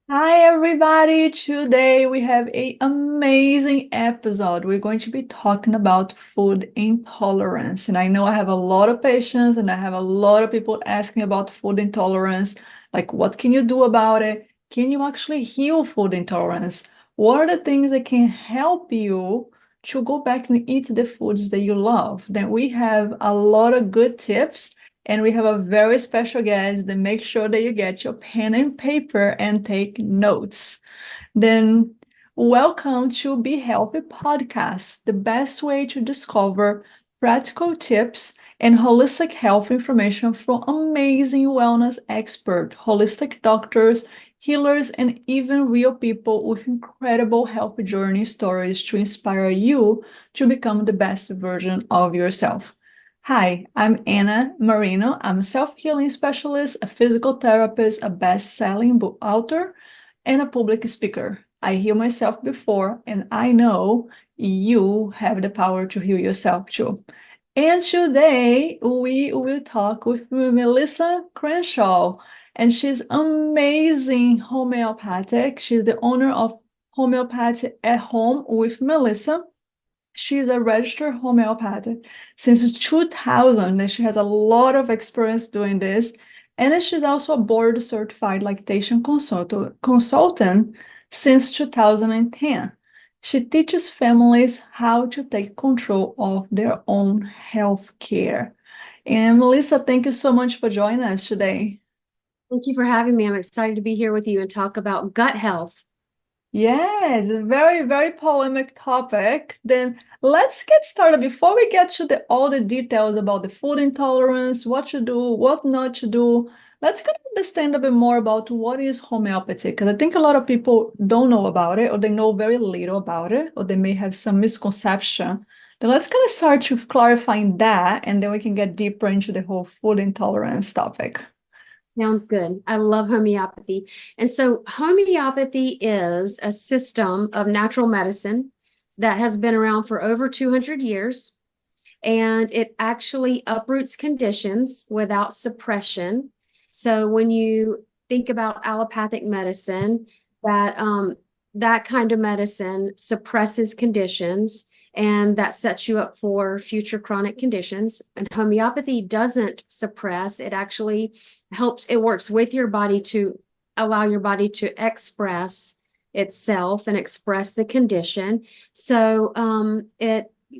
Hi everybody! Today we have an amazing episode. We're going to be talking about food intolerance. And I know I have a lot of patients and I have a lot of people asking about food intolerance. Like, what can you do about it? Can you actually heal food intolerance? What are the things that can help you to go back and eat the foods that you love? Then we have a lot of good tips and we have a very special guest that make sure that you get your pen and paper and take notes. Then welcome to Be Healthy Podcast, the best way to discover practical tips and holistic health information from amazing wellness experts, holistic doctors, healers, and even real people with incredible health journey stories to inspire you to become the best version of yourself. Hi, I'm Anna Marino. I'm a self-healing specialist, a physical therapist, a best-selling book author, and a public speaker. I heal myself before, and I know you have the power to heal yourself too. And today we will talk with Melissa Crenshaw, and she's amazing homeopathic. She's the owner of Homeopathy at Home with Melissa. She's a registered homeopath since 2000, and she has a lot of experience doing this. And then she's also a board certified lactation consultant since 2010. She teaches families how to take control of their own health care. And Melissa, thank you so much for joining us today. Thank you for having me. I'm excited to be here with you and talk about gut health. Yeah, it's a very, very polemic topic. Then let's get started. Before we get to all the details about the food intolerance, what to do, what not to do, let's kind of understand a bit more about what is homeopathy, because I think a lot of people don't know about it, or they know very little about it, or they may have some misconception. Then let's kind of start with clarifying that, and then we can get deeper into the whole food intolerance topic. Sounds good. I love homeopathy. And so, homeopathy is a system of natural medicine that has been around for over 200 years. And it actually uproots conditions without suppression. So, when you think about allopathic medicine, that that kind of medicine suppresses conditions and that sets you up for future chronic conditions. And homeopathy doesn't suppress, it actually helps, it works with your body to allow your body to express itself and express the condition. So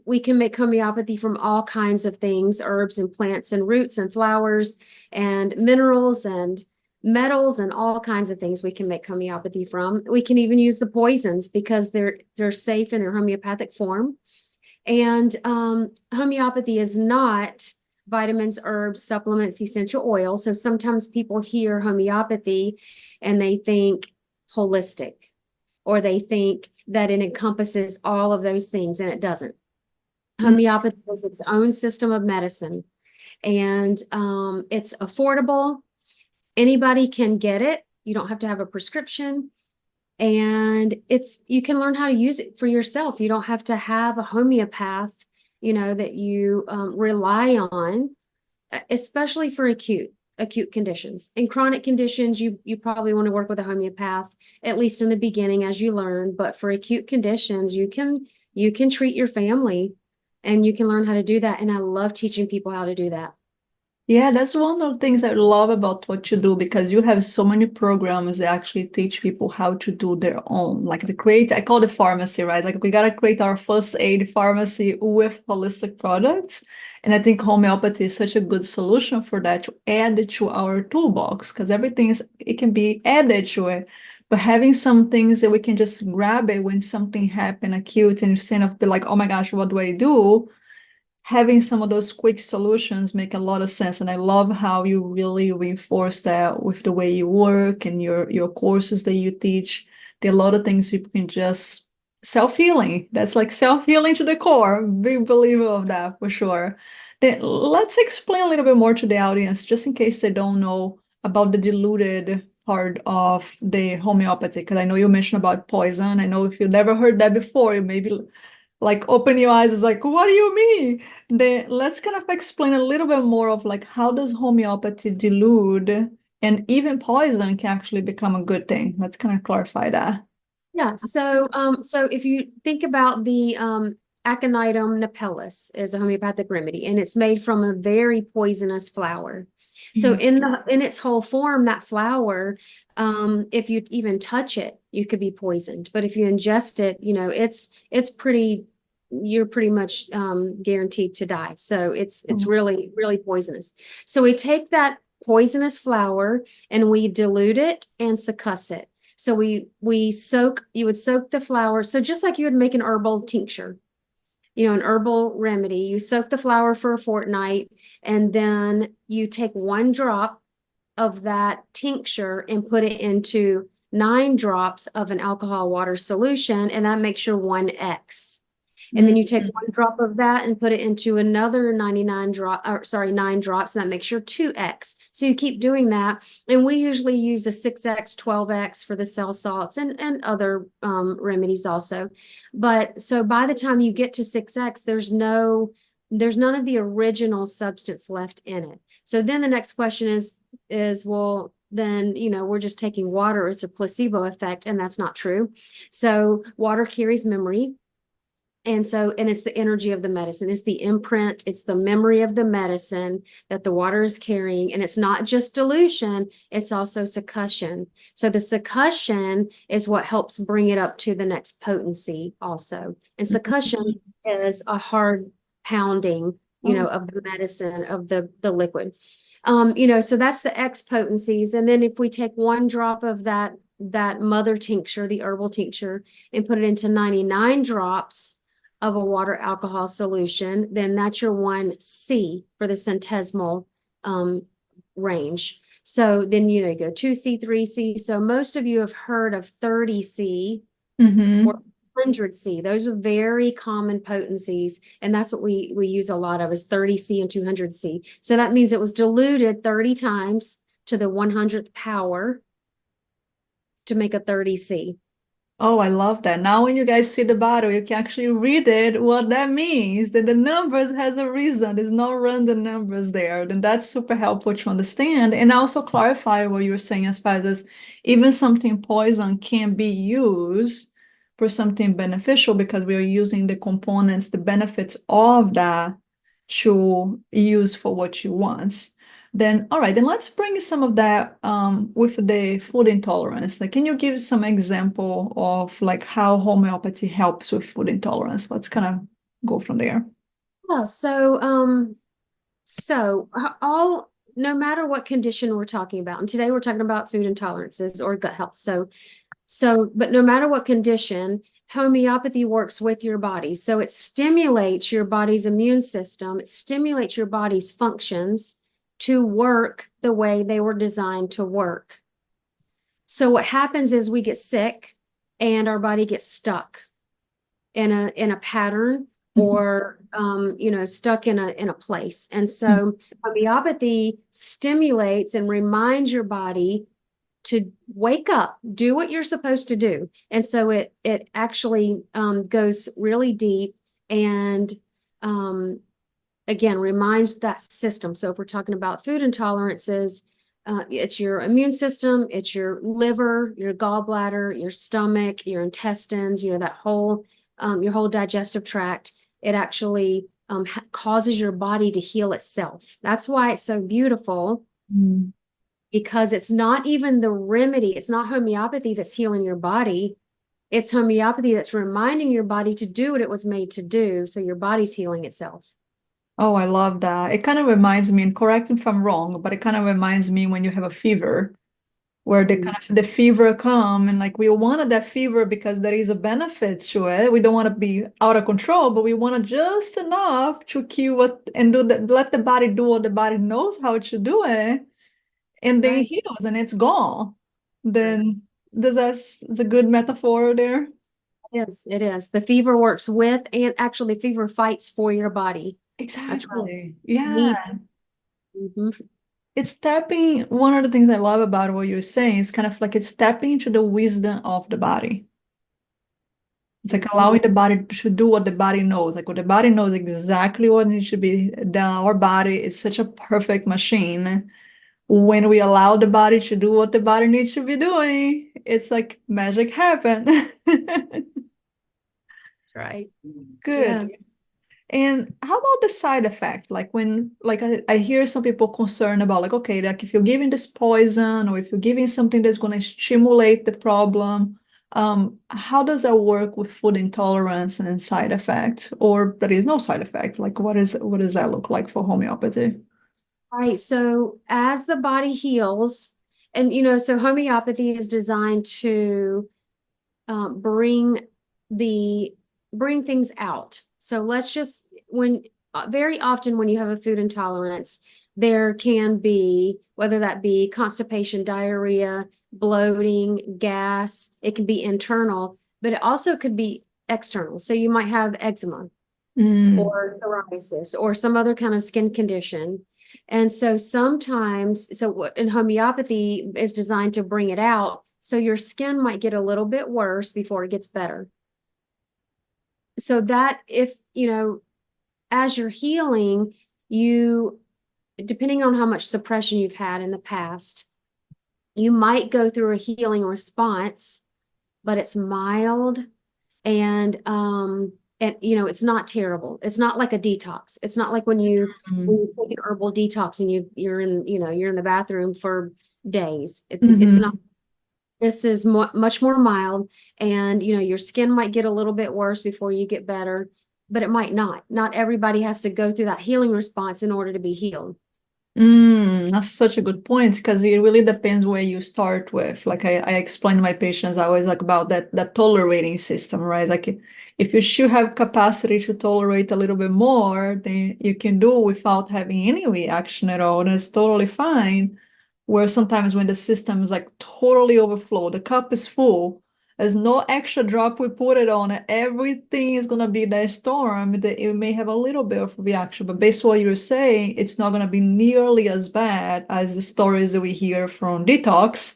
we can make homeopathy from all kinds of things, herbs and plants and roots and flowers and minerals and metals and all kinds of things we can make homeopathy from. We can even use the poisons because they're safe in their homeopathic form. And homeopathy is not vitamins, herbs, supplements, essential oils. So sometimes people hear homeopathy and they think holistic, or they think that it encompasses all of those things, and it doesn't. Homeopathy is its own system of medicine, and it's affordable. Anybody can get it. You don't have to have a prescription, and you can learn how to use it for yourself. You don't have to have a homeopath, that you rely on, especially for acute conditions. In chronic conditions, you probably want to work with a homeopath, at least in the beginning as you learn. But for acute conditions, you can treat your family, and you can learn how to do that. And I love teaching people how to do that. Yeah, that's one of the things I love about what you do, because you have so many programs that actually teach people how to do their own. Like I call it pharmacy, right? Like we gotta create our first aid pharmacy with holistic products. And I think homeopathy is such a good solution for that, to add it to our toolbox, because it can be added to it. But having some things that we can just grab it when something happen acute, and instead of be like, oh my gosh, what do I do? Having some of those quick solutions make a lot of sense. And I love how you really reinforce that with the way you work and your courses that you teach. There are a lot of things people can just self-healing. That's like self-healing to the core. Big believer of that for sure. Then let's explain a little bit more to the audience, just in case they don't know about the diluted part of the homeopathy. Because I know you mentioned about poison. I know if you never heard that before, you maybe like open your eyes, is like, what do you mean? Let's kind of explain a little bit more of like, how does homeopathy dilute And even poison can actually become a good thing. Let's kind of clarify that. Yeah, so if you think about the Aconitum napellus is a homeopathic remedy, and it's made from a very poisonous flower. So in its whole form, that flower, if you even touch it, you could be poisoned. But if you ingest it, it's pretty, you're pretty much guaranteed to die. So it's really, really poisonous. So we take that poisonous flower and we dilute it and succuss it. So you would soak the flower. So just like you would make an herbal tincture, an herbal remedy, you soak the flower for a fortnight, and then you take 1 drop of that tincture and put it into 9 drops of an alcohol water solution, and that makes your 1X. And then you take 1 drop of that and put it into another 9 drops, and that makes your 2X. So you keep doing that. And we usually use a 6X, 12X for the cell salts and other remedies also. But so by the time you get to 6X, there's none of the original substance left in it. So then the next question is, well, then, we're just taking water. It's a placebo effect, and that's not true. So water carries memory. And it's the energy of the medicine. It's the imprint. It's the memory of the medicine that the water is carrying. And it's not just dilution, it's also succussion. So the succussion is what helps bring it up to the next potency also. And succussion is a hard pounding, of the medicine, of the liquid. So that's the X potencies. And then if we take 1 drop of that mother tincture, the herbal tincture, and put it into 99 drops of a water alcohol solution, then that's your 1C for the centesimal range. So then, you go 2C, 3C. So most of you have heard of 30C or 100C. Those are very common potencies. And that's what we use a lot of, is 30C and 200C. So that means it was diluted 30 times to the 100th power to make a 30C. Oh, I love that. Now, when you guys see the bottle, you can actually read it, what that means, that the numbers has a reason. There's no random numbers there. Then that's super helpful to understand. And also clarify what you were saying as far as even something poison can be used for something beneficial, because we are using the components, the benefits of that to use for what you want. Then, all right, then let's bring some of that with the food intolerance. Like, can you give some example of like how homeopathy helps with food intolerance? Let's kind of go from there. Yeah, no matter what condition we're talking about, and today we're talking about food intolerances or gut health. But no matter what condition, homeopathy works with your body. So it stimulates your body's immune system. It stimulates your body's functions to work the way they were designed to work. So what happens is we get sick and our body gets stuck in a pattern, or stuck in a place. And so homeopathy stimulates and reminds your body to wake up, do what you're supposed to do. And so it actually goes really deep and again reminds that system. So if we're talking about food intolerances, it's your immune system, it's your liver, your gallbladder, your stomach, your intestines, that whole your whole digestive tract. It actually causes your body to heal itself. That's why it's so beautiful. Because it's not even the remedy. It's not homeopathy that's healing your body. It's homeopathy that's reminding your body to do what it was made to do. So your body's healing itself. Oh, I love that. It kind of reminds me, and correct me if I'm wrong, but it kind of reminds me when you have a fever, where the fever come, and like we wanted that fever because there is a benefit to it. We don't want to be out of control, but we want just enough to cure what and do that, let the body do what the body knows how to do it, and then it heals and it's gone. Then that's a good metaphor there. It is. The fever works with, and actually the fever fights for your body. Exactly. Yeah. It's tapping, one of the things I love about what you're saying is kind of like it's tapping into the wisdom of the body. It's like allowing the body to do what the body knows. Like what the body knows exactly what needs to be done. Our body is such a perfect machine when we allow the body to do what the body needs to be doing, it's like magic happen. That's right. Yeah. Good. And how about the side effect? Like when, like I hear some people concerned about like, okay, like if you're giving this poison or if you're giving something that's going to stimulate the problem, how does that work with food intolerance and side effects? Or there is no side effect? Like what does that look like for homeopathy? Right. So as the body heals, and so homeopathy is designed to bring bring things out. So let's just when very often when you have a food intolerance, there can be, whether that be constipation, diarrhea, bloating, gas. It can be internal, but it also could be external. So you might have eczema Mm, or psoriasis or some other kind of skin condition. And so sometimes, so what in homeopathy is designed to bring it out. So your skin might get a little bit worse before it gets better. So that if, as you're healing, you, depending on how much suppression you've had in the past, you might go through a healing response, but it's mild and it's not terrible. It's not like a detox. It's not like when you take an herbal detox and you're in the bathroom for days. It's not. mm-hmm. This is much more mild, and your skin might get a little bit worse before you get better, but it might not. Not everybody has to go through that healing response in order to be healed. That's such a good point because it really depends where you start with. Like I explain to my patients, I always like about that tolerating system, right? Like if you should have capacity to tolerate a little bit more, then you can do without having any reaction at all. And it's totally fine. Where sometimes when the system is like totally overflow, the cup is full, there's no extra drop we put it on, everything is gonna be that storm that it may have a little bit of reaction, but based on what you're saying, it's not gonna be nearly as bad as the stories that we hear from detox,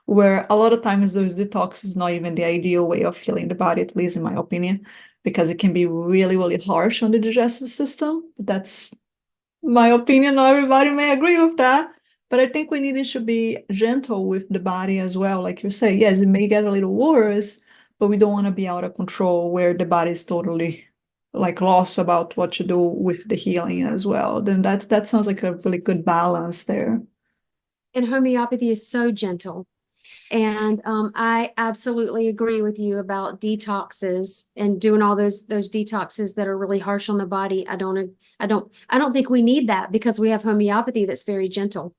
where a lot of times those detox is not even the ideal way of healing the body, at least in my opinion, because it can be really, really harsh on the digestive system. But that's my opinion. Not everybody may agree with that. But I think we needed to be gentle with the body as well. Like you say, yes, it may get a little worse, but we don't want to be out of control where the body is totally like lost about what to do with the healing as well. Then that sounds like a really good balance there. And homeopathy is so gentle. And I absolutely agree with you about detoxes and doing all those detoxes that are really harsh on the body. I don't think we need that because we have homeopathy that's very gentle.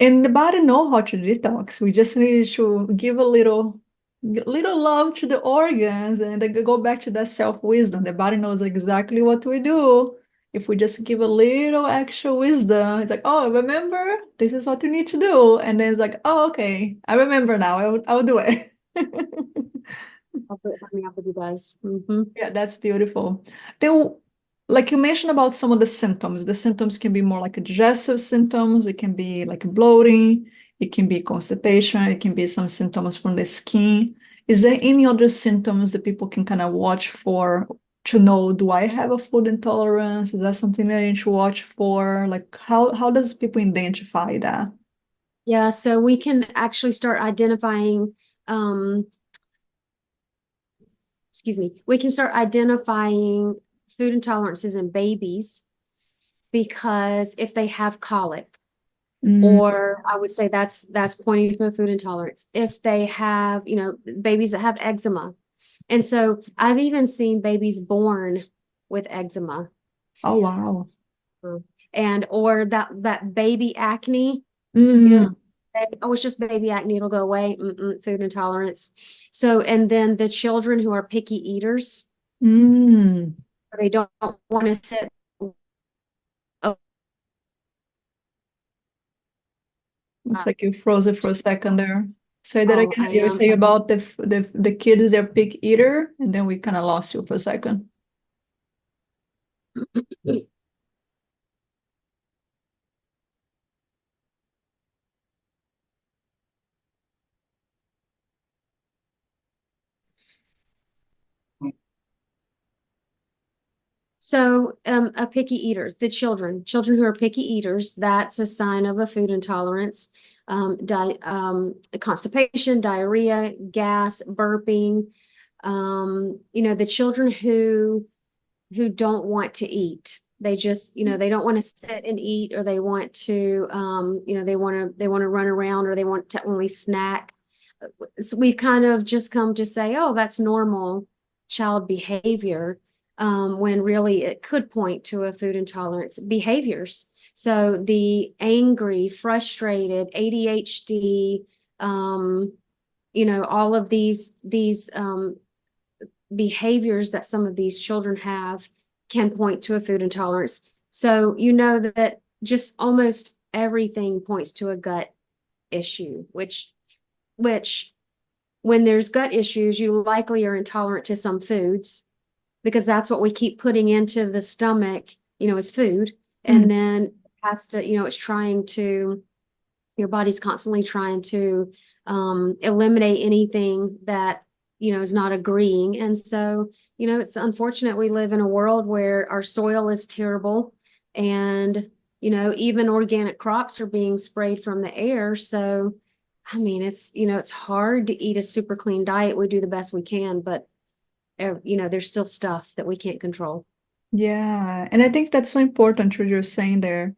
And the body know how to detox. We just need to give a little love to the organs and then go back to that self-wisdom. The body knows exactly what we do. If we just give a little extra wisdom, it's like, oh, remember, this is what you need to do. And then it's like, oh, okay, I remember now. I'll do it. That's what homeopathy does. Hmm. Yeah, that's beautiful. Then, like you mentioned about some of the symptoms can be more like digestive symptoms, it can be like bloating, it can be constipation, it can be some symptoms from the skin. Is there any other symptoms that people can kind of watch for to know, do I have a food intolerance? Is that something that I need to watch for? Like how does people identify that? Yeah, so we can actually start identifying, um, we can start identifying food intolerances in babies because if they have colic, Mm, or I would say that's pointing to a food intolerance. If they have, babies that have eczema. And so I've even seen babies born with eczema. oh wow. And or that baby acne, you know, Mm, oh, it's just baby acne, it'll go away. Food intolerance. So, and then the children who are picky eaters, mm. they don't want to sit. Oh, Looks like you froze it for a second there. Say that oh, again. I You were am. saying about the kids, they're pick eater, and then we kind of lost you for a second. So, picky eaters, the children who are picky eaters, that's a sign of a food intolerance. Constipation, diarrhea, gas, burping. The children who don't want to eat. They just, they don't want to sit and eat, or they want to, they want to run around, or they want to only snack. So we've kind of just come to say, oh, that's normal child behavior, when really it could point to a food intolerance behaviors. So the angry, frustrated, ADHD, all of these behaviors that some of these children have can point to a food intolerance. So that just almost everything points to a gut issue, which when there's gut issues, you likely are intolerant to some foods, because that's what we keep putting into the stomach, as food. And then it has to, it's trying to, your body's constantly trying to eliminate anything that is not agreeing. And so it's unfortunate we live in a world where our soil is terrible, and even organic crops are being sprayed from the air. So I mean, it's hard to eat a super clean diet. We do the best we can, but there's still stuff that we can't control. Yeah, and I think that's so important what you're saying there.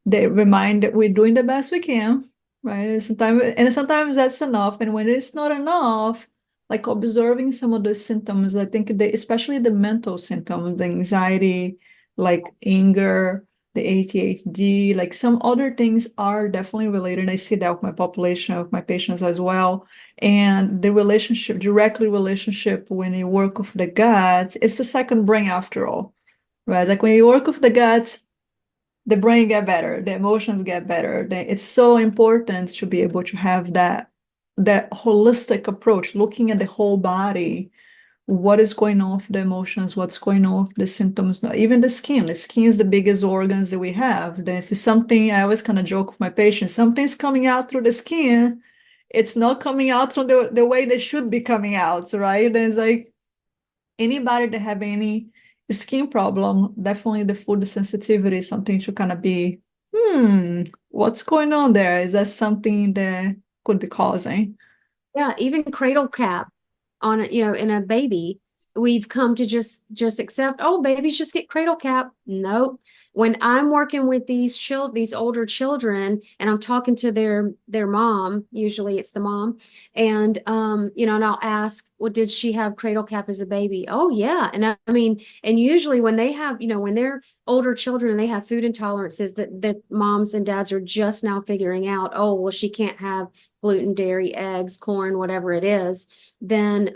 They remind that we're doing the best we can, right? And sometimes that's enough. And when it's not enough, like observing some of those symptoms, I think especially the mental symptoms, the anxiety, like anger, the ADHD, like some other things are definitely related. I see that with my population, of my patients as well. And the relationship, directly relationship when you work with the gut, it's the second brain after all. Right, like when you work with the gut, the brain get better, the emotions get better. It's so important to be able to have that holistic approach, looking at the whole body, what is going on with the emotions, what's going on with the symptoms, even the skin. The skin is the biggest organs that we have. Then if it's something, I always kind of joke with my patients, something's coming out through the skin, it's not coming out from the way they should be coming out, right? And it's like anybody that have any skin problem, definitely the food sensitivity is something to kind of be, what's going on there? Is that something that could be causing? Yeah, even cradle cap on in a baby, we've come to just accept, oh, babies just get cradle cap. Nope. When I'm working with these older children, and I'm talking to their mom, usually it's the mom, and and I'll ask, well, did she have cradle cap as a baby? Oh yeah. And I mean, and usually when they have, when they're older children and they have food intolerances that moms and dads are just now figuring out, oh, well, she can't have gluten, dairy, eggs, corn, whatever it is, then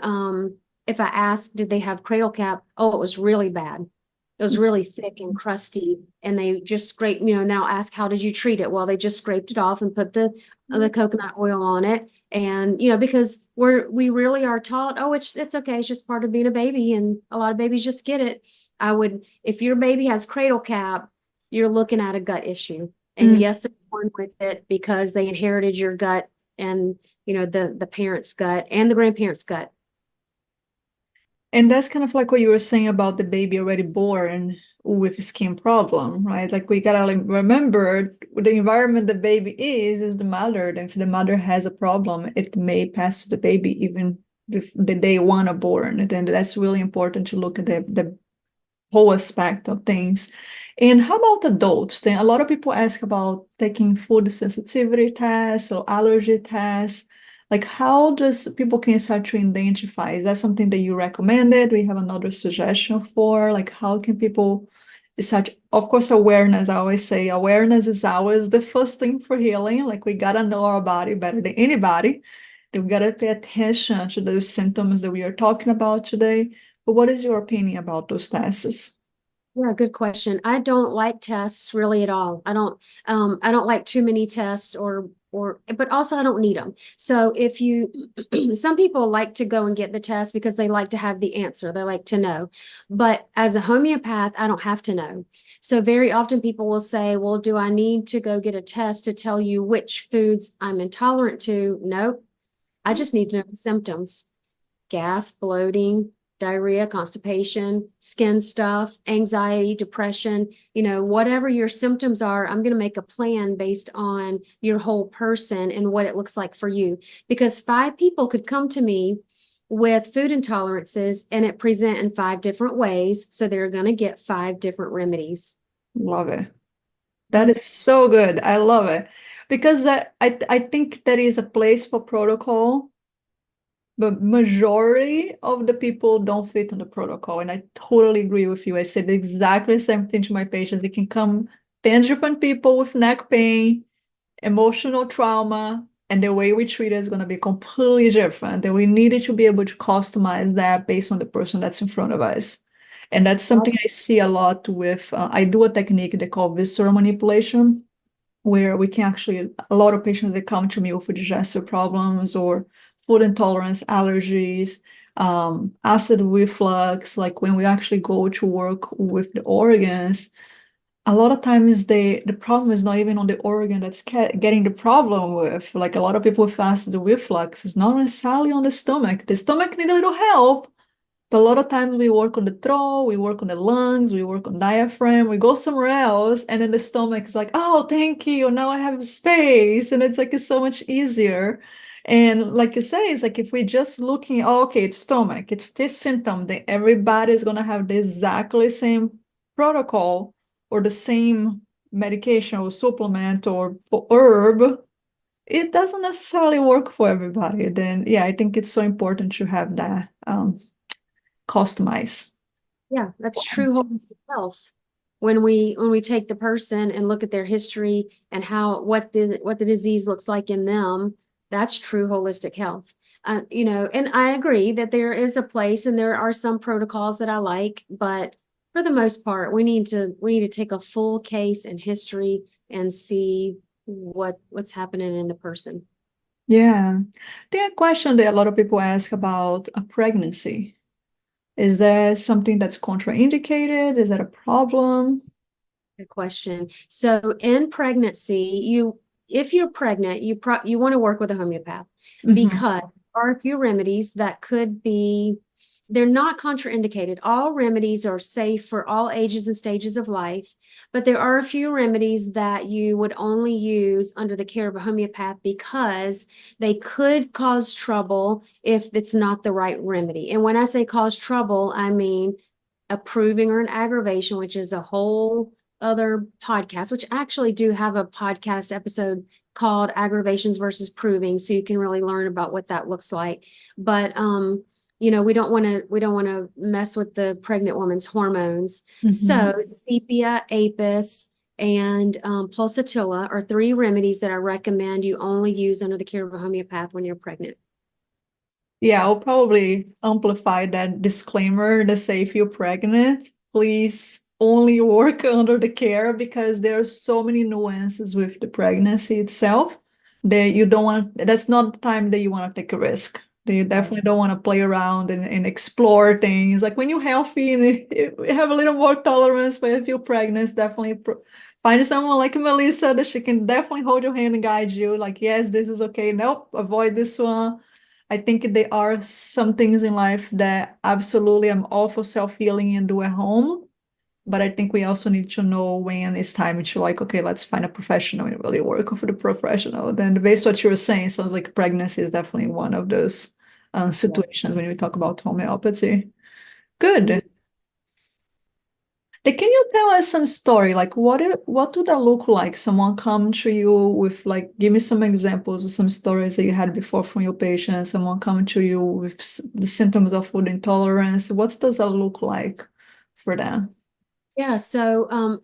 if I asked, did they have cradle cap? Oh, it was really bad. It was really thick and crusty, and they just scraped, and then I'll ask, how did you treat it? Well, they just scraped it off and put the coconut oil on it. And, because we really are taught, oh, it's okay. It's just part of being a baby. And a lot of babies just get it. If your baby has cradle cap, you're looking at a gut issue. And yes, they're born with it because they inherited your gut, and the parents' gut and the grandparents' gut. And that's kind of like what you were saying about the baby already born with skin problem, right? Like we gotta remember the environment the baby is the mother. And if the mother has a problem, it may pass to the baby even the day one of born. And then that's really important to look at the whole aspect of things. And how about adults? Then a lot of people ask about taking food sensitivity tests or allergy tests. Like how does people can start to identify? Is that something that you recommended? We have another suggestion for like how can people start? Of course, awareness. I always say awareness is always the first thing for healing. Like we gotta know our body better than anybody. We gotta pay attention to those symptoms that we are talking about today. But what is your opinion about those tests? Yeah, good question. I don't like tests really at all. I don't like too many tests, but also I don't need them. So if you, some people like to go and get the test because they like to have the answer. They like to know. But as a homeopath, I don't have to know. So very often people will say, well, do I need to go get a test to tell you which foods I'm intolerant to? Nope. I just need to know the symptoms: gas, bloating, diarrhea, constipation, skin stuff, anxiety, depression, whatever your symptoms are, I'm going to make a plan based on your whole person and what it looks like for you. Because 5 people could come to me with food intolerances and it present in 5 different ways. So they're going to get 5 different remedies. Love it. That is so good. I love it. Because I think there is a place for protocol, but majority of the people don't fit in the protocol. And I totally agree with you. I said exactly the same thing to my patients. It can come 10 different people with neck pain, emotional trauma, and the way we treat it is going to be completely different. And we needed to be able to customize that based on the person that's in front of us. And that's something I see a lot with, I do a technique they call visceral manipulation, where we can actually, a lot of patients, they come to me with digestive problems or food intolerance, allergies, acid reflux. Like when we actually go to work with the organs, a lot of times the problem is not even on the organ that's getting the problem with. Like a lot of people with acid reflux is not necessarily on the stomach. The stomach need a little help, but a lot of times we work on the throat, we work on the lungs, we work on diaphragm, we go somewhere else, and then the stomach is like, oh, thank you, now I have space. And it's like, it's so much easier. And like you say, it's like if we just looking, oh, okay, it's stomach, it's this symptom, then everybody is gonna have the exactly same protocol or the same medication or supplement or herb. It doesn't necessarily work for everybody. Then yeah, I think it's so important to have that customize. Yeah, that's true holistic health. When we take the person and look at their history and what the disease looks like in them, that's true holistic health. And I agree that there is a place and there are some protocols that I like, but for the most part, we need to take a full case and history and see what's happening in the person. Yeah. The question that a lot of people ask about a pregnancy. Is there something that's contraindicated? Is that a problem? Good question. So in pregnancy, if you're pregnant, you want to work with a homeopath because there are a few remedies that could be, they're not contraindicated. All remedies are safe for all ages and stages of life, but there are a few remedies that you would only use under the care of a homeopath because they could cause trouble if it's not the right remedy. And when I say cause trouble, I mean a proving or an aggravation, which is a whole other podcasts, which actually do have a podcast episode called Aggravations versus Proving, so you can really learn about what that looks like. But we don't want to mess with the pregnant woman's hormones. So sepia, apis, and pulsatilla are 3 remedies that I recommend you only use under the care of a homeopath when you're pregnant. Yeah, I'll probably amplify that disclaimer to say if you're pregnant, please only work under the care, because there are so many nuances with the pregnancy itself that you don't want to, that's not the time that you want to take a risk. You definitely don't want to play around and explore things. Like when you're healthy and you have a little more tolerance, but if you're pregnant, definitely find someone like Melissa that she can definitely hold your hand and guide you. Like, yes, this is okay. Nope, avoid this one. I think there are some things in life that absolutely I'm all for self-healing and do at home. But I think we also need to know when it's time to like, okay, let's find a professional and really work with the professional. Then based on what you were saying, sounds like pregnancy is definitely one of those situations when we talk about homeopathy. Good. Can you tell us some story? Like what would that look like? Someone come to you with like, give me some examples of some stories that you had before from your patients. Someone come to you with the symptoms of food intolerance. What does that look like for them? Yeah, so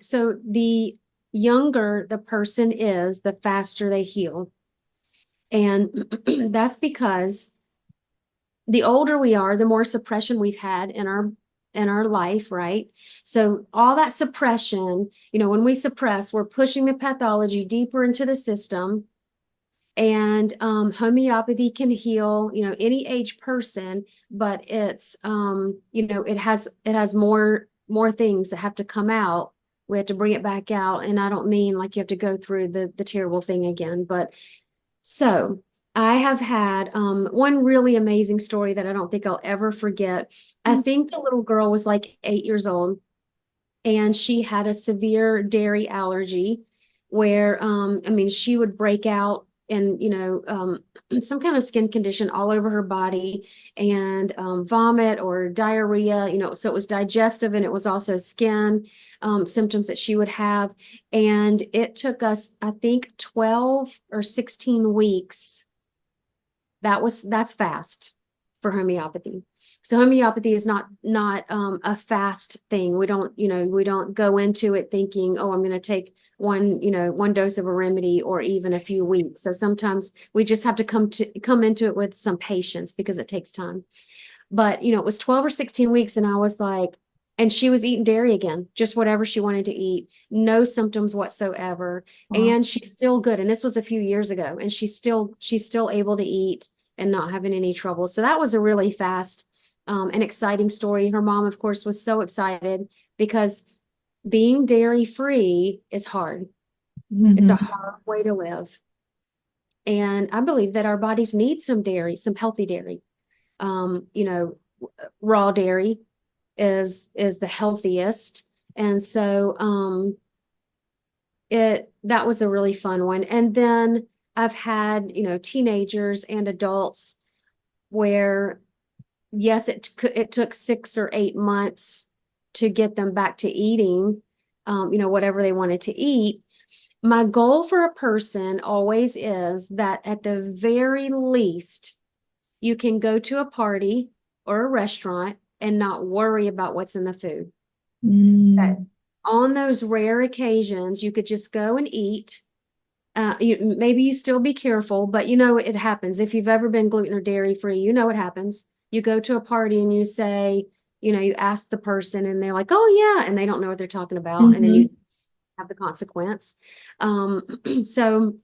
the younger the person is, the faster they heal. And that's because the older we are, the more suppression we've had in our life, right? So all that suppression, when we suppress, we're pushing the pathology deeper into the system. And homeopathy can heal, any age person, but it's it has more things that have to come out. We have to bring it back out. And I don't mean like you have to go through the terrible thing again, but so I have had one really amazing story that I don't think I'll ever forget. I Mm. think the little girl was like 8 years old, and she had a severe dairy allergy where I mean she would break out and some kind of skin condition all over her body and vomit or diarrhea, so it was digestive and it was also skin symptoms that she would have. And it took us, I think, 12 or 16 weeks. That's fast for homeopathy. So homeopathy is not a fast thing. We don't go into it thinking, oh, I'm going to take one dose of a remedy or even a few weeks. So sometimes we just have to come into it with some patience because it takes time. But it was 12 or 16 weeks, and I was like, and she was eating dairy again, just whatever she wanted to eat, no symptoms whatsoever. Wow. And she's still good. And this was a few years ago, and she's still able to eat and not having any trouble. So that was a really fast and exciting story. Her mom, of course, was so excited because being dairy free is hard. It's a Mhm. hard way to live. And I believe that our bodies need some dairy, some healthy dairy. Um, you know, Raw dairy is the healthiest. And so it that was a really fun one. And then I've had, teenagers and adults where yes, it took 6 or 8 months to get them back to eating, whatever they wanted to eat. My goal for a person always is that at the very least, you can go to a party or a restaurant and not worry about what's in the food. That Mm. on those rare occasions, you could just go and eat. Maybe you still be careful, but it happens. If you've ever been gluten or dairy free, it happens. You go to a party and you say, you ask the person and they're like, oh yeah, and they don't know what they're talking about. And then you Mhm. have the consequence. Um, so,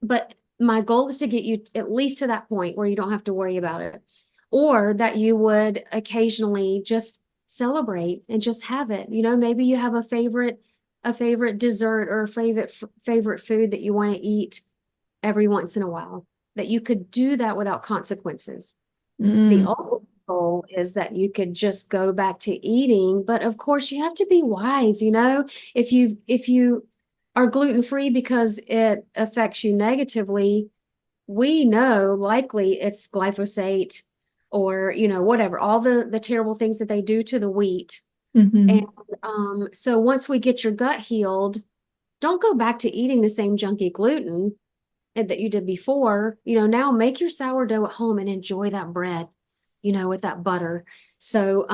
but my goal is to get you at least to that point where you don't have to worry about it, or that you would occasionally just celebrate and just have it. Maybe you have a favorite dessert or a favorite food that you want to eat every once in a while, that you could do that without consequences. The Mm. ultimate goal is that you could just go back to eating, but of course you have to be wise, if you are gluten free because it affects you negatively, we know likely it's glyphosate or whatever, all the terrible things that they do to the wheat. And Mhm. so once we get your gut healed, don't go back to eating the same junky gluten that you did before. Now make your sourdough at home and enjoy that bread, with that butter. So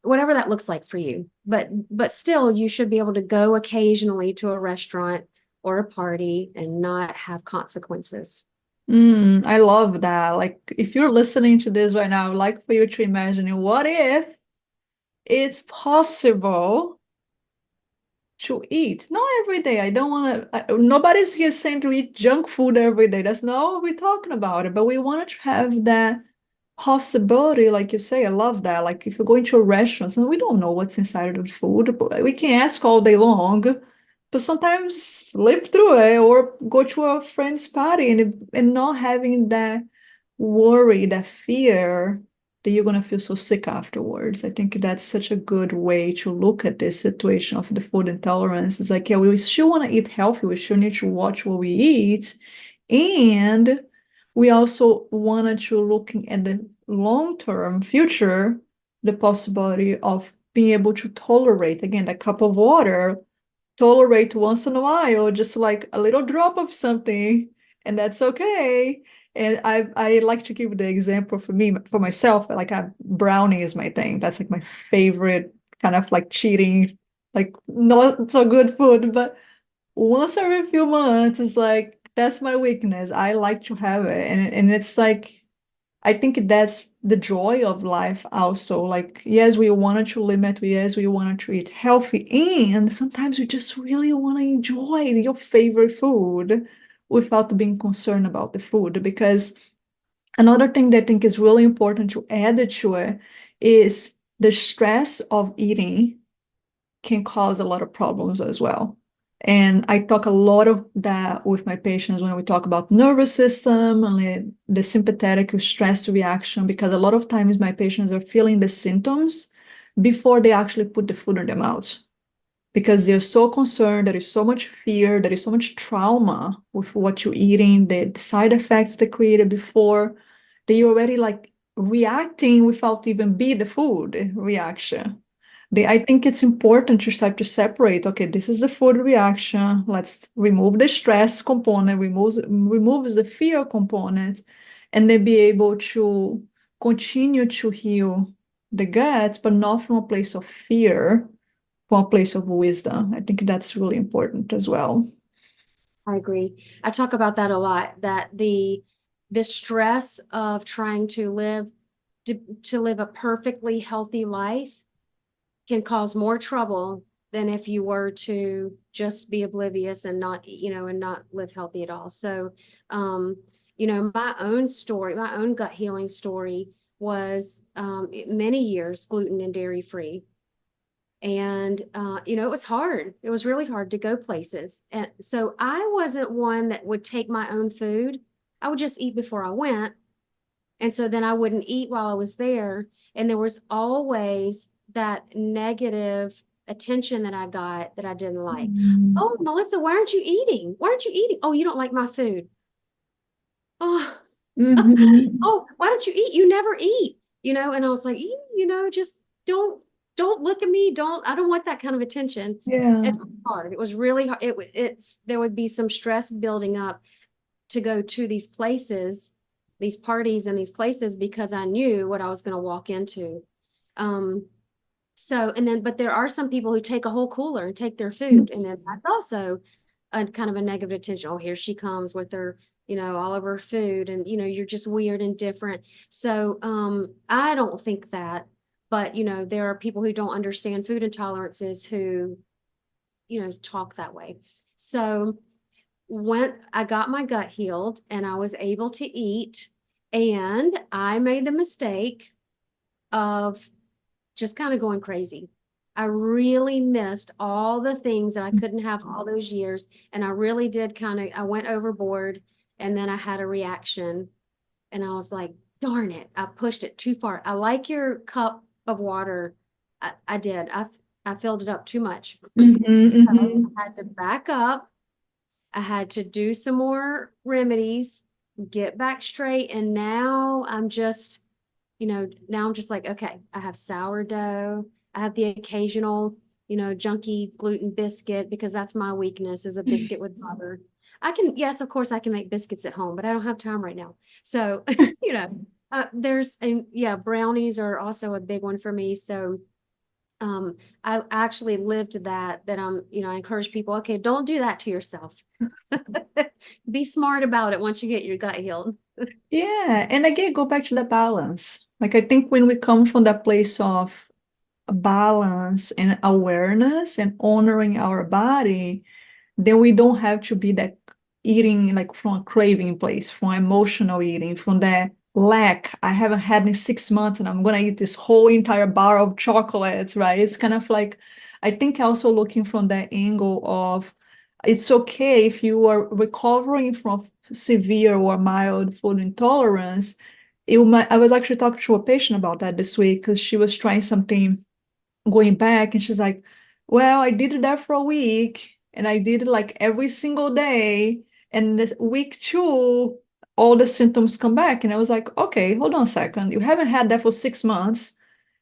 whatever that looks like for you. But still you should be able to go occasionally to a restaurant or a party and not have consequences. I love that. Like, if you're listening to this right now, I'd like for you to imagine what if it's possible to eat? Not every day. I don't want to, nobody's here saying to eat junk food every day. That's not what we're talking about. But we want to have that possibility, like you say. I love that. Like, if you're going to a restaurant, and we don't know what's inside of the food, but we can ask all day long. But sometimes slip through it or go to a friend's party and not having that worry, that fear that you're going to feel so sick afterwards. I think that's such a good way to look at this situation of the food intolerance. It's like, yeah, we still want to eat healthy. We still need to watch what we eat. And we also wanted to looking at the long-term future, the possibility of being able to tolerate, again, a cup of water, tolerate once in a while, just like a little drop of something, and that's okay. And I like to give the example for me, for myself, like a brownie is my thing. That's like my favorite kind of like cheating, like not so good food, but once every few months, it's like that's my weakness. I like to have it. And it's like I think that's the joy of life also. Like, yes, we wanted to limit, yes, we wanted to eat healthy, and sometimes we just really want to enjoy your favorite food without being concerned about the food. Because another thing that I think is really important to add to it is the stress of eating can cause a lot of problems as well. And I talk a lot of that with my patients when we talk about nervous system and the sympathetic stress reaction, because a lot of times my patients are feeling the symptoms before they actually put the food in their mouth, because they're so concerned. There is so much fear, there is so much trauma with what you're eating, the side effects they created before, they already like reacting without even be the food reaction. I think it's important to start to separate, okay, this is the food reaction, let's remove the stress component, removes the fear component, and then be able to continue to heal the gut, but not from a place of fear, from a place of wisdom. I think that's really important as well. I agree. I talk about that a lot, that the stress of trying to live a perfectly healthy life can cause more trouble than if you were to just be oblivious and not, and not live healthy at all. So, my own story, my own gut healing story was many years gluten and dairy free. And, it was hard. It was really hard to go places. And so I wasn't one that would take my own food. I would just eat before I went. And so then I wouldn't eat while I was there. And there was always that negative attention that I got that I didn't like. Mhm. Oh, Melissa, why aren't you eating? Why aren't you eating? Oh, you don't like my food. Oh, Mhm. oh, why don't you eat? You never eat, and I was like, just don't, don't look at me. I don't want that kind of attention. Yeah. And it was hard. It was really hard. There would be some stress building up to go to these places, these parties and these places, because I knew what I was going to walk into. Um, but there are some people who take a whole cooler and take their food. And then that's also a kind of a negative attention. Oh, here she comes with her, all of her food, and, you're just weird and different. So, I don't think that, but, there are people who don't understand food intolerances who, talk that way. So when I got my gut healed and I was able to eat, and I made the mistake of just kind of going crazy. I really missed all the things that I couldn't have all those years. And I really did I went overboard, and then I had a reaction, and I was like, darn it, I pushed it too far. I like your cup of water. I did. I filled it up too much. Mhm, So mhm. I had to back up. I had to do some more remedies, get back straight. And now I'm just like, okay, I have sourdough. I have the occasional, junky gluten biscuit, because that's my weakness, is a biscuit with butter. Yes, of course I can make biscuits at home, but I don't have time right now. So, and yeah, brownies are also a big one for me. So, I actually lived that I encourage people, okay, don't do that to yourself. Be smart about it once you get your gut healed. Yeah, and again, go back to the balance. Like I think when we come from that place of balance and awareness and honoring our body, then we don't have to be that eating like from a craving place, from emotional eating, from that lack. I haven't had in 6 months and I'm gonna eat this whole entire bar of chocolates, right? It's kind of like, I think also looking from that angle of it's okay if you are recovering from severe or mild food intolerance. I was actually talking to a patient about that this week because she was trying something going back, and she's like, well, I did that for a week and I did it like every single day, and this week 2 all the symptoms come back. And I was like, okay, hold on a second, you haven't had that for 6 months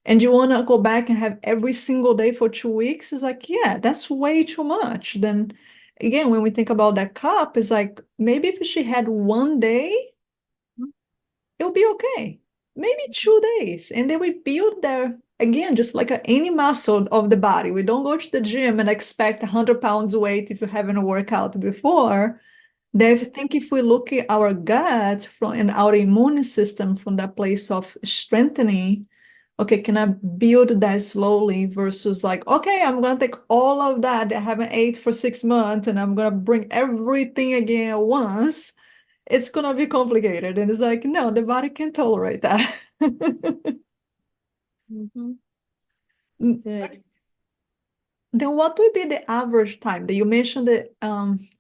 and you want to go back and have every single day for 2 weeks? It's like, yeah, that's way too much. Then again, when we think about that cup, it's like maybe if she had one day it'll be okay. Maybe 2 days, and then we build there again, just like any muscle of the body. We don't go to the gym and expect 100 pounds weight if you haven't worked out before. I think if we look at our gut from and our immune system from that place of strengthening, okay, can I build that slowly versus like, okay, I'm gonna take all of that I haven't ate for 6 months and I'm gonna bring everything again at once. It's gonna be complicated. And it's like, no, the body can tolerate that. Mhm. Mm, Good. Then what would be the average time that you mentioned that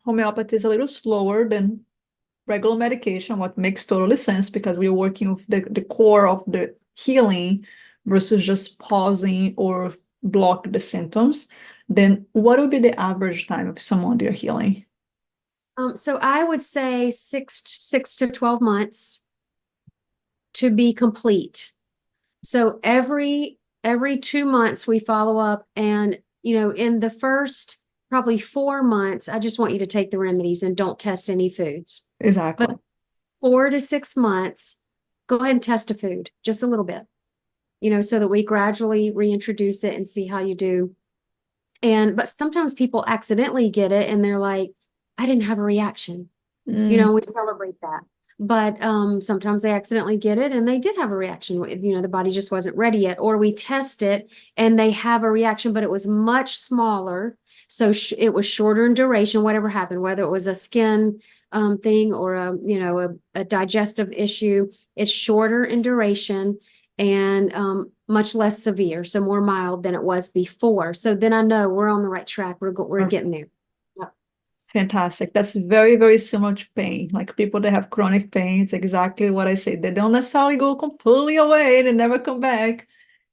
homeopathy is a little slower than regular medication, what makes totally sense because we're working with the core of the healing versus just pausing or block the symptoms. Then what would be the average time of someone you're healing? So I would say six to 12 months to be complete. So every 2 months we follow up, and in the first probably 4 months, I just want you to take the remedies and don't test any foods. Exactly. But 4 to 6 months, go ahead and test a food just a little bit, so that we gradually reintroduce it and see how you do. But sometimes people accidentally get it and they're like, I didn't have a reaction. We celebrate that. But sometimes they accidentally get it and they did have a reaction. The body just wasn't ready yet. Or we test it and they have a reaction, but it was much smaller. So it was shorter in duration, whatever happened, whether it was a skin thing or a digestive issue, it's shorter in duration and much less severe, so more mild than it was before. So then I know we're on the right track. We're getting there. Fantastic. That's very, very similar to pain. Like people that have chronic pain, it's exactly what I say. They don't necessarily go completely away, they never come back.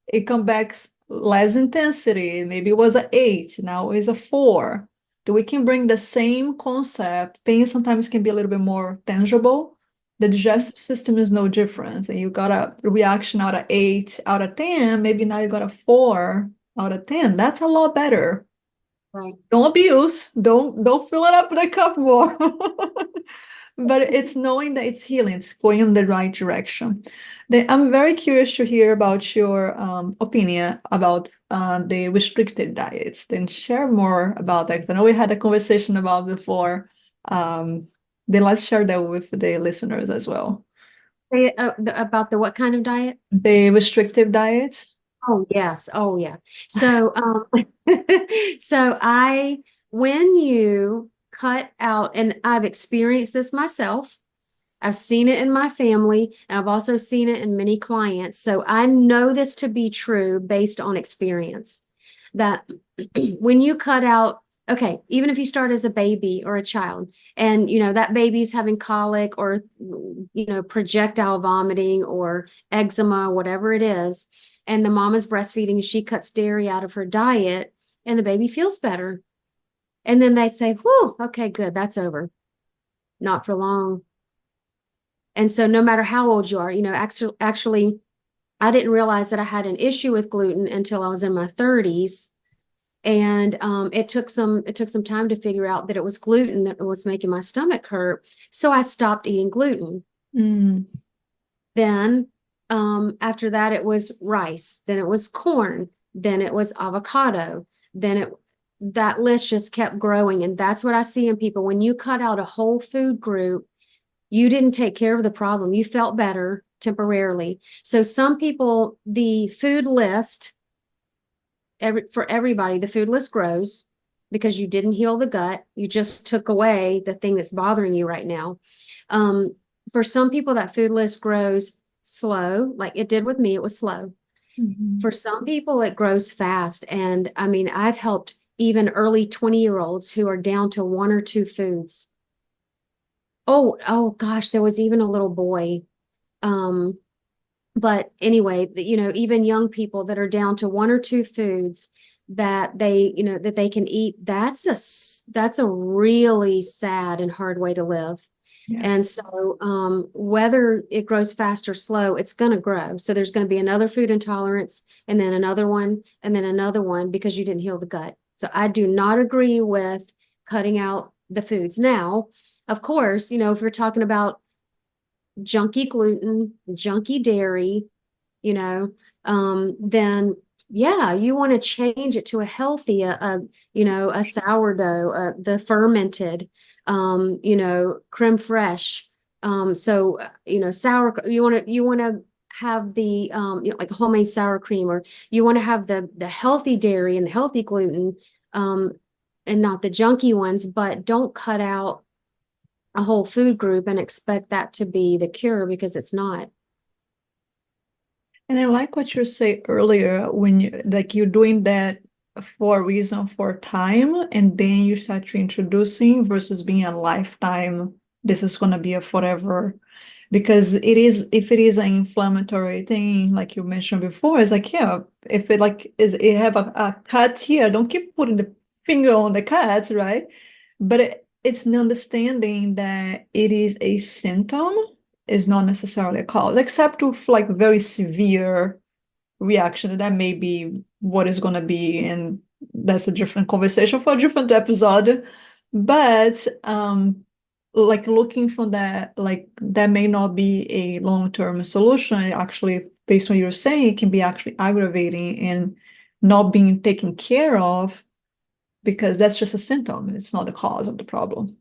It comes back less intensity. Maybe it was an 8, now it's a 4. We can bring the same concept. Pain sometimes can be a little bit more tangible. The digestive system is no different. And you got a reaction out of 8 out of 10, maybe now you got a 4 out of 10. That's a lot better. Right. Don't abuse. Don't fill it up in a cup more. But it's knowing that it's healing, it's going in the right direction. Then I'm very curious to hear about your opinion about the restricted diets. Then share more about that. 'Cause I know we had a conversation about before. Then let's share that with the listeners as well. About the what kind of diet? The restrictive diets. Oh, yes. Oh, yeah. So, when you cut out, and I've experienced this myself, I've seen it in my family, and I've also seen it in many clients. So I know this to be true based on experience, that when you cut out, okay, even if you start as a baby or a child, and that baby's having colic or projectile vomiting or eczema, whatever it is, and the mom is breastfeeding and she cuts dairy out of her diet and the baby feels better. And then they say, whew, okay, good, that's over. Not for long. And so no matter how old you are, actually, I didn't realize that I had an issue with gluten until I was in my 30s. And it took some time to figure out that it was gluten that was making my stomach hurt. So I stopped eating gluten. Then after that, it was rice, then it was corn, then it was avocado, that list just kept growing. And that's what I see in people. When you cut out a whole food group, you didn't take care of the problem. You felt better temporarily. So some people, the food list, for everybody, the food list grows because you didn't heal the gut. You just took away the thing that's bothering you right now. For some people, that food list grows slow, like it did with me. It was slow. For some people, it grows fast. And I mean, I've helped even early 20-year-olds who are down to 1 or 2 foods. Oh gosh, there was even a little boy. But anyway, even young people that are down to 1 or 2 foods that they can eat, that's a really sad and hard way to live. Yeah. And so whether it grows fast or slow, it's going to grow. So there's going to be another food intolerance, and then another one, and then another one, because you didn't heal the gut. So I do not agree with cutting out the foods. Now, of course, if you're talking about junky gluten, junky dairy, then yeah, you want to change it to a healthy, a sourdough, the fermented, creme fraiche. Sour, you want to have the, like homemade sour cream, or you want to have the healthy dairy and the healthy gluten, and not the junky ones, but don't cut out a whole food group and expect that to be the cure, because it's not. And I like what you say earlier when you're doing that for a reason for time, and then you start to introducing versus being a lifetime. This is going to be a forever, because it is, if it is an inflammatory thing, like you mentioned before, it's like, yeah, if it like is it have a cut here, don't keep putting the finger on the cut, right? But it's an understanding that it is a symptom, is not necessarily a cause, except with like very severe reaction. That may be what is going to be, and that's a different conversation for a different episode. But like looking for that, like that may not be a long-term solution. Actually, based on what you're saying, it can be actually aggravating and not being taken care of, because that's just a symptom. It's not the cause of the problem.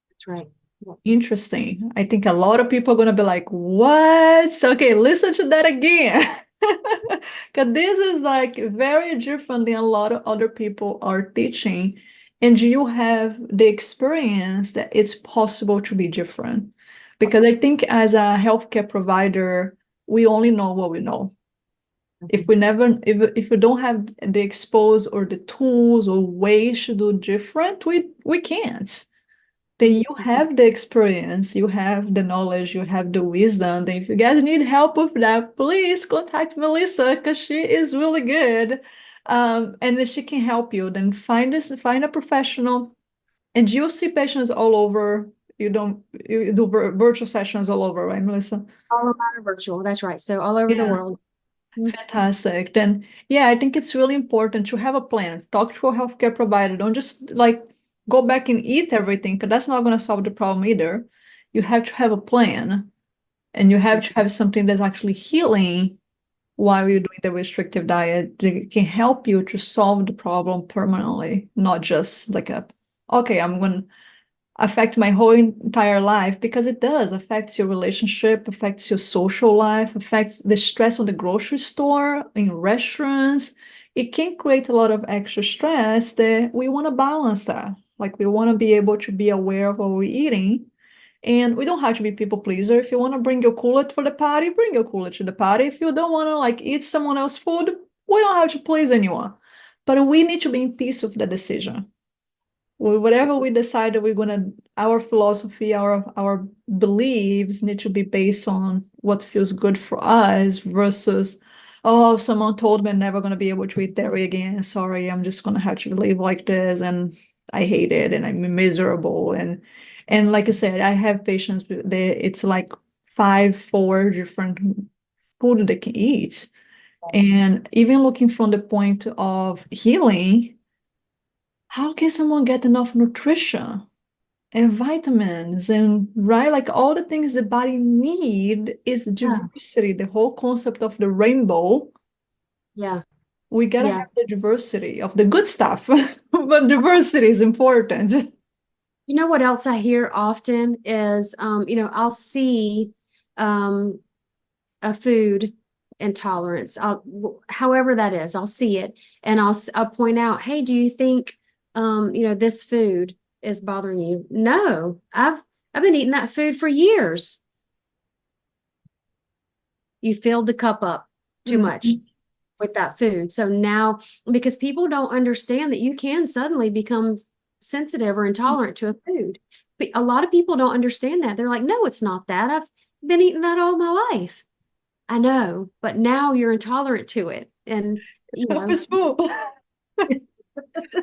That's right. Yeah. Interesting. I think a lot of people are going to be like, what? Okay, listen to that again. Because this is like very different than a lot of other people are teaching. And you have the experience that it's possible to be different. Because I think as a healthcare provider, we only know what we know. If we never, if we don't have the expose or the tools or ways to do different, we can't. Then you have the experience, you have the knowledge, you have the wisdom. Then if you guys need help with that, please contact Melissa, because she is really good. And then she can help you. Then find a professional. And you see patients all over. You do virtual sessions all over, right, Melissa? All about virtual. That's right. So all over the Yeah. world. Mhm. Fantastic. Then, yeah, I think it's really important to have a plan. Talk to a healthcare provider. Don't just like go back and eat everything, because that's not going to solve the problem either. You have to have a plan, and you have to have something that's actually healing while you're doing the restrictive diet that can help you to solve the problem permanently, not just like okay, I'm going to affect my whole entire life, because it does affect your relationship, affects your social life, affects the stress on the grocery store, in restaurants. It can create a lot of extra stress that we want to balance that. Like we want to be able to be aware of what we're eating. And we don't have to be people pleaser. If you want to bring your cooler for the party, bring your cooler to the party. If you don't want to like eat someone else's food, we don't have to please anyone. But we need to be in peace with the decision. Whatever we decide that we're gonna, our philosophy, our beliefs need to be based on what feels good for us versus, oh, someone told me I'm never gonna be able to eat dairy again. Sorry, I'm just gonna have to live like this, and I hate it, and I'm miserable. And like you said, I have patients that it's like 4 different food they can eat. And even looking from the point of healing, how can someone get enough nutrition and vitamins and right, like all the things the body need is Yeah. diversity, the whole concept of the rainbow. Yeah. We gotta Yeah. have the diversity of the good stuff, but diversity is important. You know what else I hear often is, I'll see um, a food intolerance. However that is, I'll see it and I'll point out, hey, do you think, this food is bothering you? No, I've been eating that food for years. You filled the cup up too much Mhm. with that food. So now, because people don't understand that you can suddenly become sensitive or intolerant to a food. But a lot of people don't understand that. They're like, no, it's not that. I've been eating that all my life. I know, but now you're intolerant to it. And, Cup is full.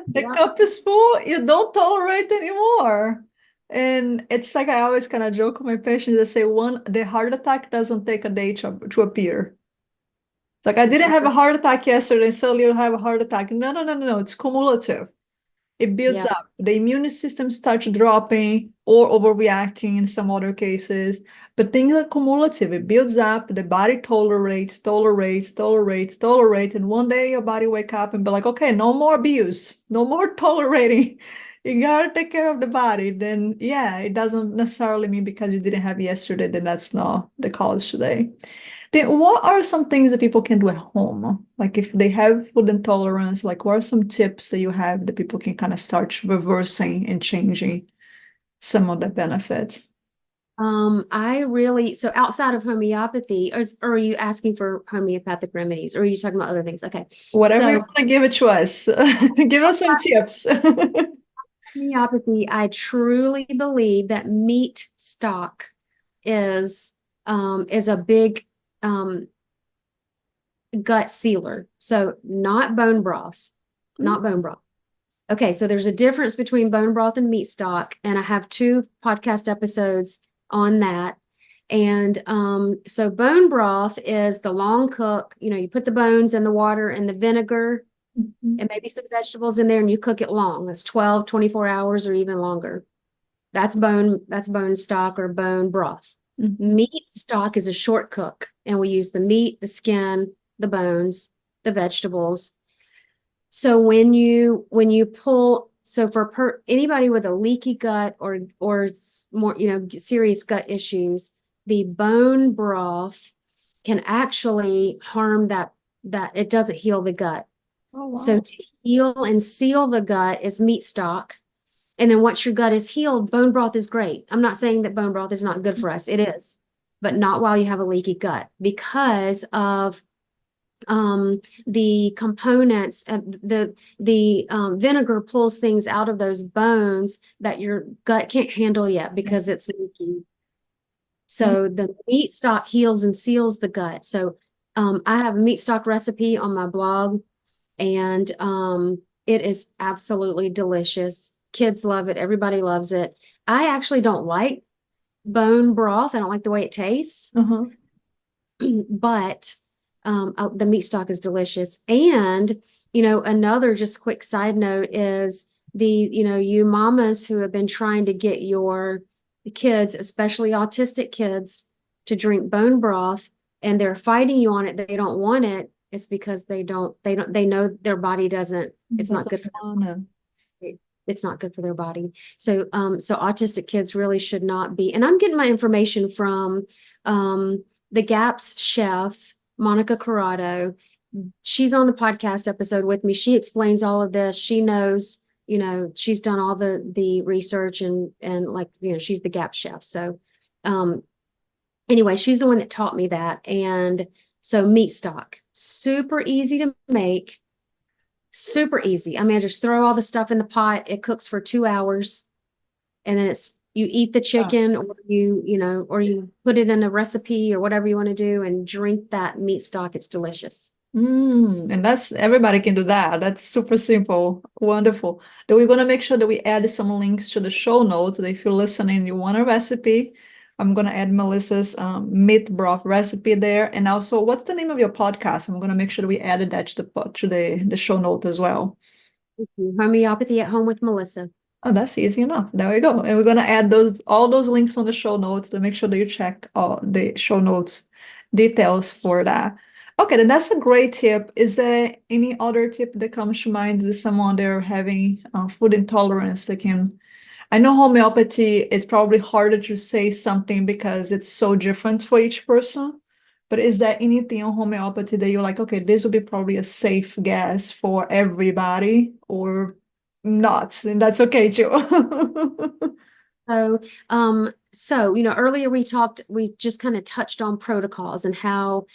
The yeah, cup is full, you don't tolerate anymore. And it's like I always kind of joke with my patients. I say, the heart attack doesn't take a day to appear. Like I didn't have a heart attack yesterday, suddenly you'll have a heart attack. No, no, no, no, no. It's cumulative. It builds yeah, up. The immune system starts dropping or overreacting in some other cases. But things are cumulative. It builds up. The body tolerates, tolerates, tolerates, tolerates. And one day your body wake up and be like, okay, no more abuse, no more tolerating. You gotta take care of the body. Then yeah, it doesn't necessarily mean because you didn't have yesterday, then that's not the cause today. Then what are some things that people can do at home? Like if they have food intolerance, like what are some tips that you have that people can kind of start reversing and changing some of the benefits? So outside of homeopathy, or are you asking for homeopathic remedies, or are you talking about other things? Okay. Whatever you So want to give it to us. Give us some tips. homeopathy, I truly believe that meat stock is a big um gut sealer. So not bone broth, not bone broth. Okay, so there's a difference between bone broth and meat stock, and I have 2 podcast episodes on that. And so bone broth is the long cook. You put the bones in the water and the vinegar Mhm. and maybe some vegetables in there, and you cook it long. That's 12, 24 hours or even longer. That's bone stock or bone broth. Mhm. Meat stock is a short cook, and we use the meat, the skin, the bones, the vegetables. So when you pull, so for anybody with a leaky gut or more, serious gut issues, the bone broth can actually harm that it doesn't heal the gut. Oh, So wow. to heal and seal the gut is meat stock. And then once your gut is healed, bone broth is great. I'm not saying that bone broth is not good for us. It is, but not while you have a leaky gut because of the components the vinegar pulls things out of those bones that your gut can't handle yet because it's leaky. Mm. So the meat stock heals and seals the gut. So I have a meat stock recipe on my blog, and it is absolutely delicious. Kids love it. Everybody loves it. I actually don't like bone broth. I don't like the way it tastes, Uh-huh. but the meat stock is delicious. And, another just quick side note is you mamas who have been trying to get your kids, especially autistic kids, to drink bone broth and they're fighting you on it, they don't want it. It's because they know their body doesn't, it's not good for Banana. it's not good for their body. So autistic kids really should not be. And I'm getting my information from the GAPS chef, Monica Corrado. She's on the podcast episode with me. She explains all of this. She knows, she's done all the research and like, she's the GAPS chef. So um anyway, she's the one that taught me that. And so meat stock, super easy to make. Super easy. I mean, I just throw all the stuff in the pot. It cooks for 2 hours, and then you eat the chicken, or or you put it in a recipe or whatever you want to do, and drink that meat stock. It's delicious. And that's everybody can do that. That's super simple. Wonderful. Then we're gonna make sure that we add some links to the show notes. That if you're listening, you want a recipe, I'm gonna add Melissa's meat broth recipe there. And also, what's the name of your podcast? I'm gonna make sure that we added that to the show note as well. Homeopathy at Home with Melissa. Oh, that's easy enough. There we go. And we're gonna add all those links on the show notes to make sure that you check all the show notes details for that. Okay, then that's a great tip. Is there any other tip that comes to mind? Is someone there having food intolerance that can? I know homeopathy is probably harder to say something because it's so different for each person. But is there anything on homeopathy that you're like, okay, this would be probably a safe guess for everybody, or not? And that's okay too. Earlier we just kind of touched on protocols and how,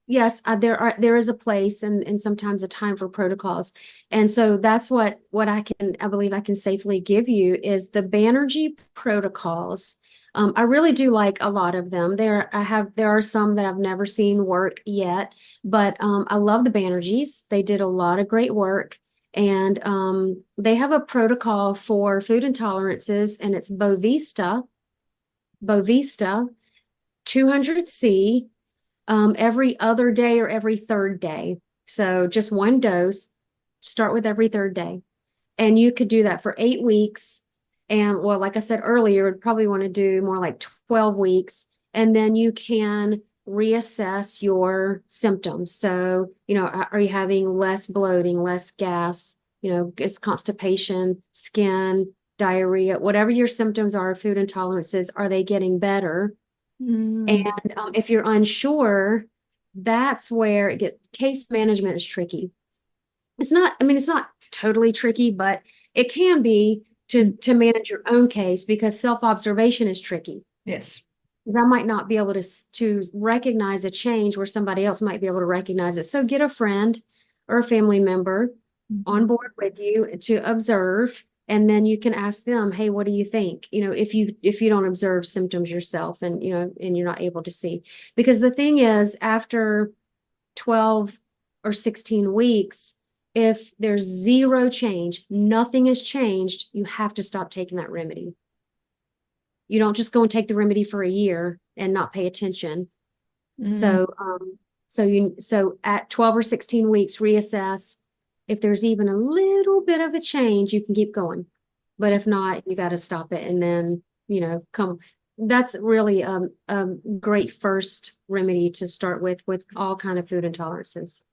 yes, there is a place and sometimes a time for protocols. And so that's what I believe I can safely give you is the Banerjee protocols. I really do like a lot of them. There are some that I've never seen work yet, but I love the Banerjees. They did a lot of great work. And they have a protocol for food intolerances, and it's Bovista 200C every other day or every third day. So just one dose, start with every third day. And you could do that for 8 weeks. And well, like I said earlier, would probably want to do more like 12 weeks. And then you can reassess your symptoms. So, are you having less bloating, less gas, is constipation, skin, diarrhea, whatever your symptoms are, food intolerances, are they getting better? Mm, And if you're unsure, that's where case management is tricky. It's not totally tricky, but it can be to manage your own case, because self-observation is tricky. Yes. I might not be able to recognize a change where somebody else might be able to recognize it. So get a friend or a family member on board with you to observe, and then you can ask them, hey, what do you think? If you don't observe symptoms yourself, and and you're not able to see. Because the thing is, after 12 or 16 weeks, if there's zero change, nothing has changed, you have to stop taking that remedy. You don't just go and take the remedy for a year and not pay attention. So at 12 or 16 weeks, reassess. If there's even a little bit of a change, you can keep going. But if not, you got to stop it. And then, that's really a great first remedy to start with all kind of food intolerances.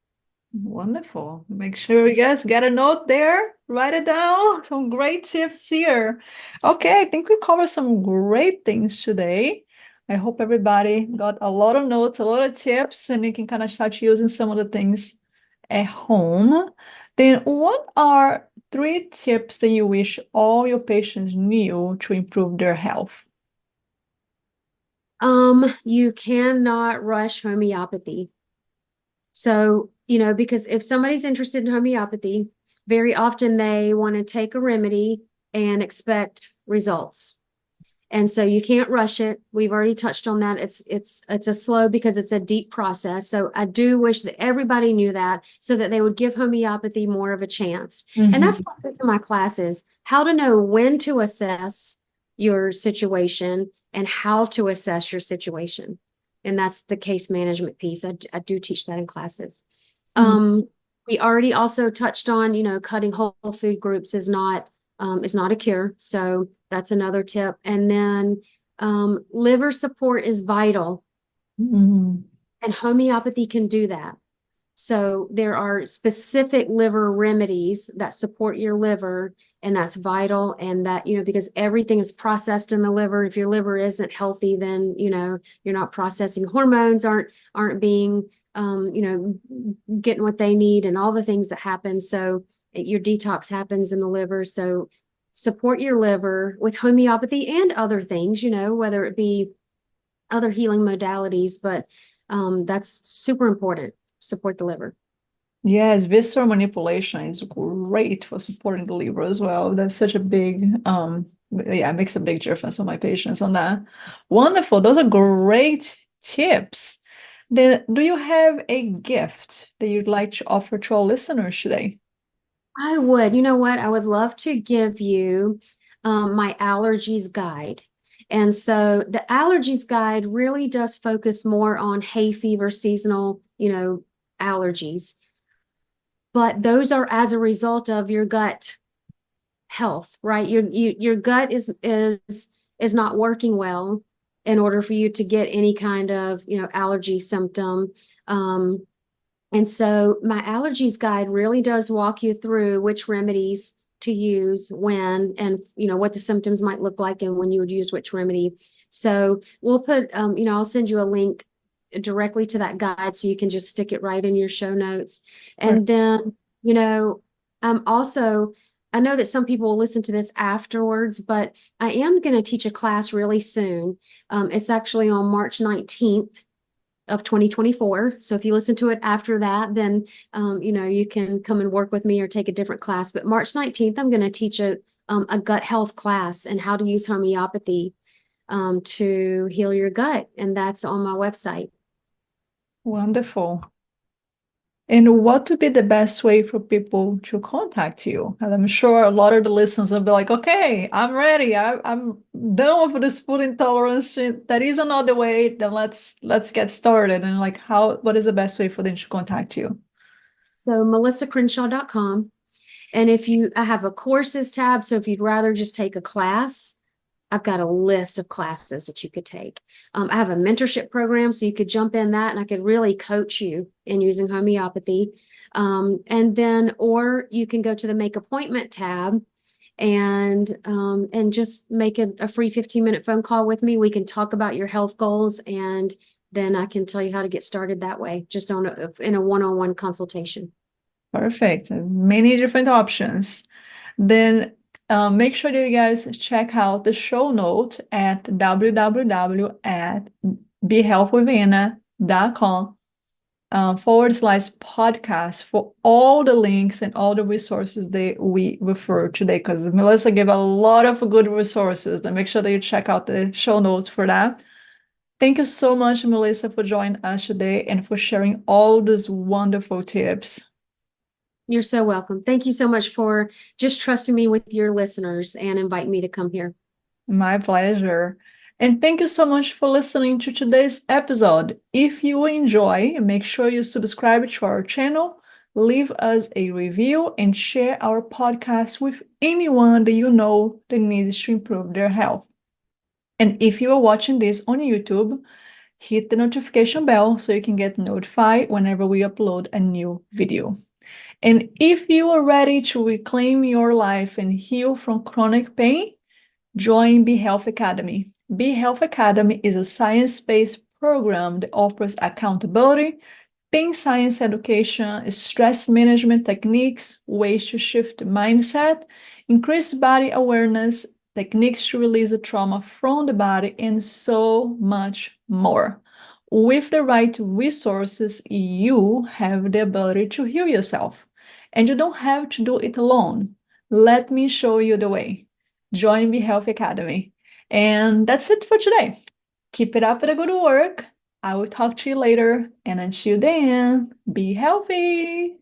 Wonderful. Make sure you guys get a note there, write it down. Some great tips here. Okay, I think we covered some great things today. I hope everybody got a lot of notes, a lot of tips, and you can kind of start using some of the things at home. Then what are 3 tips that you wish all your patients knew to improve their health? You cannot rush homeopathy. So, because if somebody's interested in homeopathy, very often they want to take a remedy and expect results. And so you can't rush it. We've already touched on that. It's a slow, because it's a deep process. So I do wish that everybody knew that, so that they would give homeopathy more of a chance. And that's what I say to my classes: how to know when to assess your situation and how to assess your situation. And that's the case management piece. I do teach that in classes. We already also touched on, cutting whole food groups is not a cure. So that's another tip. And then liver support is vital. And homeopathy can do that. So there are specific liver remedies that support your liver, and that's vital. And that, because everything is processed in the liver. If your liver isn't healthy, then, you're not processing, hormones aren't being, getting what they need, and all the things that happen. So your detox happens in the liver. So support your liver with homeopathy and other things, whether it be other healing modalities, but that's super important. Support the liver. Yes, visceral manipulation is great for supporting the liver as well. That's such a big, it makes a big difference on my patients on that. Wonderful. Those are great tips. Then, do you have a gift that you'd like to offer to our listeners today? I would. You know what? I would love to give you my allergies guide. And so the allergies guide really does focus more on hay fever, seasonal, allergies. But those are as a result of your gut health, right? Your gut is not working well in order for you to get any kind of, allergy symptom. And so my allergies guide really does walk you through which remedies to use when, and what the symptoms might look like and when you would use which remedy. So we'll put, I'll send you a link directly to that guide, so you can just stick it right in your show notes. And then, also, I know that some people will listen to this afterwards, but I am going to teach a class really soon. It's actually on March 19th. Of 2024. So if you listen to it after that, then, you can come and work with me or take a different class. But March 19th, I'm going to teach a gut health class and how to use homeopathy to heal your gut. And that's on my website. Wonderful. And what would be the best way for people to contact you? And I'm sure a lot of the listeners will be like, okay, I'm ready. I'm done with this food intolerance. That is another way. Then let's get started. And like, what is the best way for them to contact you? So melissacrenshaw.com. And I have a courses tab. So if you'd rather just take a class, I've got a list of classes that you could take. I have a mentorship program, so you could jump in that, and I could really coach you in using homeopathy. And then, or you can go to the Make Appointment tab and just make a free 15-minute phone call with me. We can talk about your health goals, and then I can tell you how to get started that way, just in a one-on-one consultation. Perfect. Many different options. Then Make sure that you guys check out the show notes at www.behealthwithanna.com /podcast for all the links and all the resources that we refer today, because Melissa gave a lot of good resources. And make sure that you check out the show notes for that. Thank you so much, Melissa, for joining us today and for sharing all these wonderful tips. You're so welcome. Thank you so much for just trusting me with your listeners and inviting me to come here. My pleasure. And thank you so much for listening to today's episode. If you enjoy, make sure you subscribe to our channel, leave us a review, and share our podcast with anyone that you know that needs to improve their health. And if you are watching this on YouTube, hit the notification bell so you can get notified whenever we upload a new video. And if you are ready to reclaim your life and heal from chronic pain, join Be Health Academy. Be Health Academy is a science-based program that offers accountability, pain science education, stress management techniques, ways to shift mindset, increase body awareness, techniques to release the trauma from the body, and so much more. With the right resources, you have the ability to heal yourself. And you don't have to do it alone. Let me show you the way. Join Be Health Academy. And that's it for today. Keep it up with the good work. I will talk to you later. And until then, be healthy.